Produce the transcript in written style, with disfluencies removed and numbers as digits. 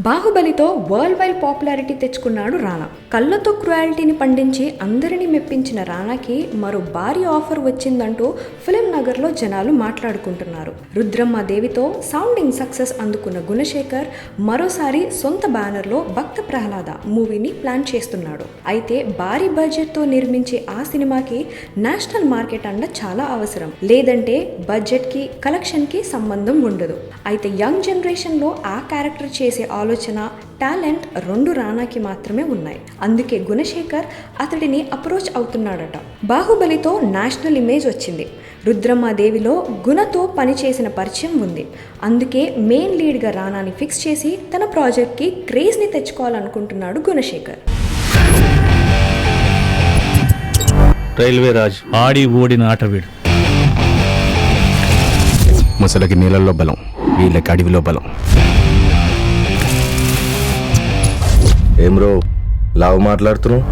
బాహుబలితో world wide popularity తెచ్చుకున్నాడు రానా. కళ్ళతో క్రుయాలిటీని పండించి అందరినీ మెప్పించిన రానాకి మరో భారీ ఆఫర్ వచ్చిందంటూ ఫిలిం నగర్లో జనాలు మాట్లాడుకుంటున్నారు. రుద్రమ్మ దేవితో సౌండింగ్ సక్సెస్ అందుకున్న గుణశేఖర్ మరోసారి సొంత బ్యానర్లో భక్త ప్రహ్లాద మూవీని ప్లాన్ చేస్తున్నాడు. అయితే భారీ బడ్జెట్తో నిర్మించే ఆ సినిమాకి నేషనల్ మార్కెట్ అండ చాలా అవసరం. లేదంటే బడ్జెట్కి కలెక్షన్కి సంబంధం ఉండదు. అయితే యంగ్ జనరేషన్లో ఆ క్యారెక్టర్ చేసే ఆలోచన, టాలెంట్ రెండు రానాకి మాత్రమే ఉన్నాయి. అందుకే గుణశేఖర్ అతడిని అప్రోచ్ అవుతున్నాడట. బాహుబలితో నేషనల్ ఇమేజ్ వచ్చింది. రుద్రమ్మాదేవిలో గుణతో పనిచేసిన పరిచయం ఉంది. అందుకే మెయిన్ లీడ్గా రానాని ఫిక్స్ చేసి తన ప్రాజెక్ట్కి క్రేజ్ని తెచ్చుకోవాలనుకుంటున్నాడు గుణశేఖర్. రైల్వే రాజ్ ఆడి ఓడిన ఆట వీడు. ముసలకి నీళ్ళల్లో బలం, వీళ్ళకి అడవిలో బలం. ఏం రో లావు మాట్లాడుతున్నావు?